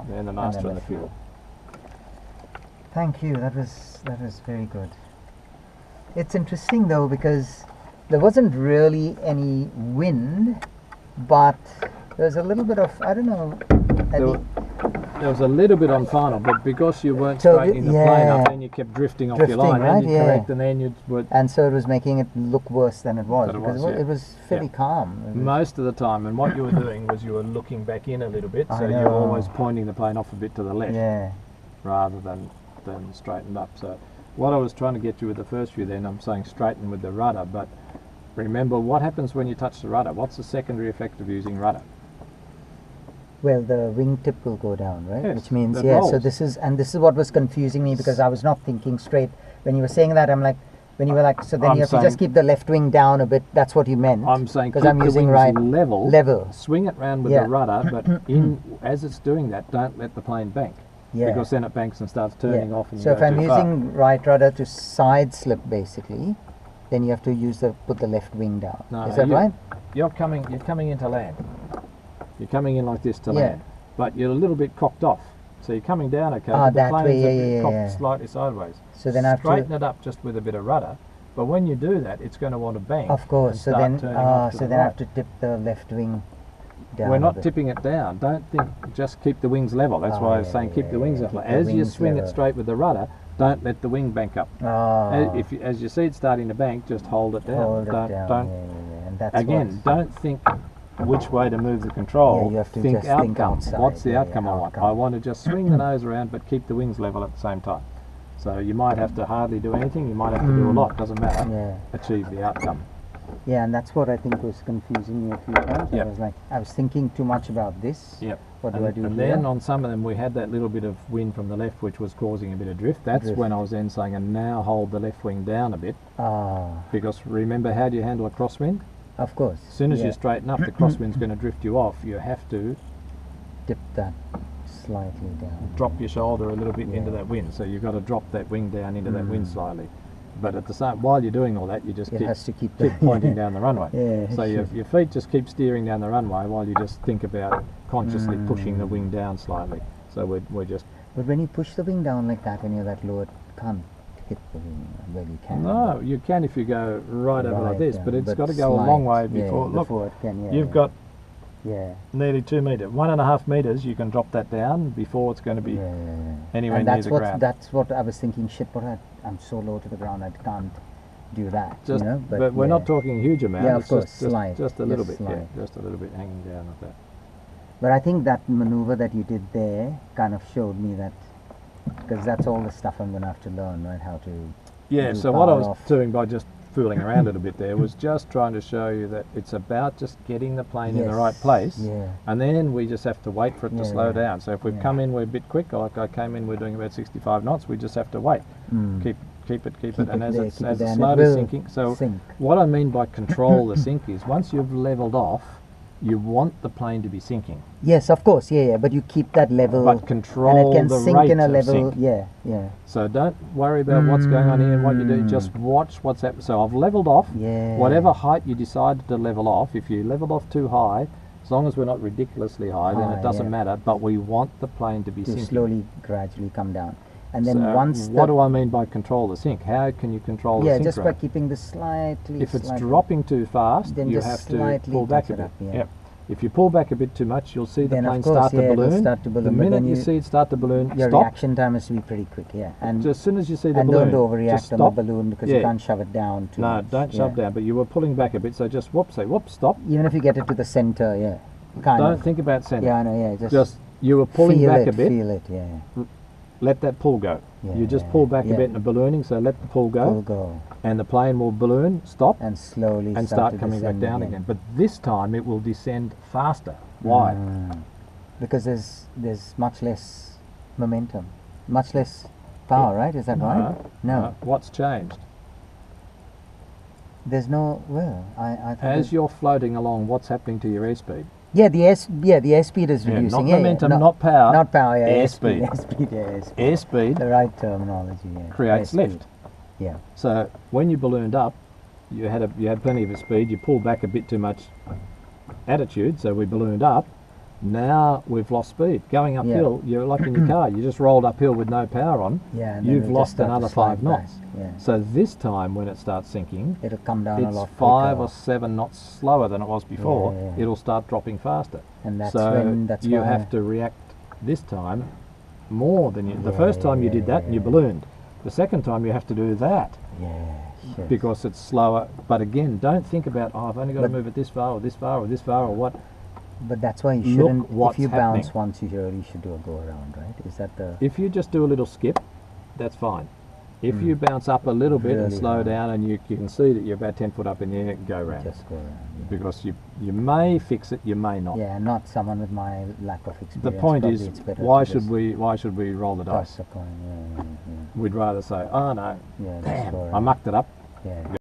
And the master and the fuel. Thank you. That was very good. It's interesting though, because there wasn't really any wind, but there's a little bit of, I don't know. There was a little bit on final, but because you weren't straightening the plane up, then you kept drifting off your line, right? and you correct, and then you would. And so it was making it look worse than it was, because it was fairly calm. Most of the time, and what you were doing was you were looking back in a little bit, so you were always pointing the plane off a bit to the left, rather than straightened up. So what I was trying to get you with the first view, then I'm saying straighten with the rudder, but remember what happens when you touch the rudder. What's the secondary effect of using rudder? Well, the wingtip will go down, right? Yes, which means, rolls. so this is what was confusing me, because I was not thinking straight. When you were saying that, I'm like, when you were like, so then you have to just keep the left wing down a bit. That's what you meant. I'm saying because I'm using level. Swing it round with the rudder, but as it's doing that, don't let the plane bank. Because then it banks and starts turning off. And so if I'm using right rudder to side slip, basically, then you have to put the left wing down. No, is that right? You're coming into land. You're coming in like this to land, but you're a little bit cocked off. So you're coming down okay, but the plane's cocked slightly sideways. So then I have to straighten it up just with a bit of rudder. But when you do that, it's going to want to bank. Of course. So then, I have to tip the left wing down. We're not tipping it down. Don't think. Just keep the wings level. That's why I was saying keep the wings level. As you swing it straight with the rudder, don't let the wing bank up. As you see it starting to bank, just hold it down. And that's don't think which way to move the control. You have to think just outcome. think outside. What's the outcome I want? I want to just swing the nose around but keep the wings level at the same time. So you might have to hardly do anything, you might have to do a lot, doesn't matter. Achieve the outcome. Yeah, and that's what I think was confusing me a few times. I was thinking too much about this. What do I do and here? Then on some of them we had that little bit of wind from the left which was causing a bit of drift. That's when I was then saying, and now hold the left wing down a bit. Because remember, how do you handle a crosswind? Of course. As soon as you straighten up, the crosswind's going to drift you off. You have to dip that slightly down. Drop your shoulder a little bit into that wind. So you've got to drop that wing down into that wind slightly. But at the same, while you're doing all that, you just keep pointing down the runway. So your feet just keep steering down the runway while you just think about consciously pushing the wing down slightly. So we're just. But when you push the wing down like that, when you're that low, it can't hit the wing. Well, you can. No, you can if you go right over like this, but it's got to go a long way before. Before it can, you've got nearly 2 meters, 1.5 meters. You can drop that down before it's going to be anywhere near the ground. That's what I was thinking. Shit, but I'm so low to the ground, I can't do that. Just, you know? but we're not talking a huge amount. Yeah, of it's course, just a little bit. Yeah, just a little bit hanging down like that. But I think that maneuver that you did there kind of showed me that, because that's all the stuff I'm going to have to learn, right? How to. Yeah. So what I was doing by just fooling around a bit there was just trying to show you that it's about just getting the plane in the right place, and then we just have to wait for it to slow down. So if we've come in, we're a bit quick. Like I came in, we're doing about 65 knots. We just have to wait. Keep it, and as it's slowly sinking. So what I mean by control the sink is once you've leveled off, you want the plane to be sinking. Yes, of course, but you keep that level. But control and it can the sink rate in a of level. sink. So don't worry about what's going on here and what you do. Just watch what's happening. So I've leveled off. Whatever height you decided to level off, if you leveled off too high, as long as we're not ridiculously high, then it doesn't matter. But we want the plane to be sinking. Slowly, gradually come down. And then once what do I mean by control the sink? How can you control the sink just rate? by keeping this slightly. If it's dropping too fast, then you have to pull back a bit. If you pull back a bit too much, you'll see the plane start to balloon. The minute you see it start to balloon, your stop. reaction time has to be pretty quick. And just as soon as you see the and balloon, don't overreact just on stop. the balloon, because you can't shove it down too much. No, don't shove down. But you were pulling back a bit, so just say whoop, stop. Even if you get it to the center, Don't think about center. Yeah, I know. Just you were pulling back a bit. Feel it. Let that pull go. You just pull back a bit in the ballooning, so let the pull go. And the plane will balloon, stop, and slowly start coming back down again. But this time it will descend faster. Why? Because there's much less momentum, much less power, right? Is that right? No. What's changed? There's no. Well, I thought as you're floating along, what's happening to your airspeed? Yeah, the airspeed is reducing. Not momentum, not power. Not power. Airspeed. Airspeed. The right terminology. Creates lift. Yeah. So when you ballooned up, you had plenty of speed. You pulled back a bit too much attitude, so we ballooned up. Now we've lost speed. Going uphill, you're like in your car, you just rolled uphill with no power on, you've lost another 5 knots. So this time when it starts sinking, it'll come down a lot it's quicker. 5 or 7 knots slower than it was before. It'll start dropping faster. And that's so you why have to react this time more than you. The first time you did that and you ballooned. The second time you have to do that. Because it's slower. But again, don't think about, oh, I've only got to move it this far or this far or this far or what. But that's why you shouldn't, if you bounce once, you really should do a go around, right? Is that the... If you just do a little skip, that's fine. If you bounce up a little bit and slow down and you can see that you're about 10 foot up in the air, go around. Just go around. Because you may fix it, you may not. Yeah, not someone with my lack of experience. The point is, why should we roll the dice? Toss a coin, We'd rather say, oh no, damn, I mucked it up.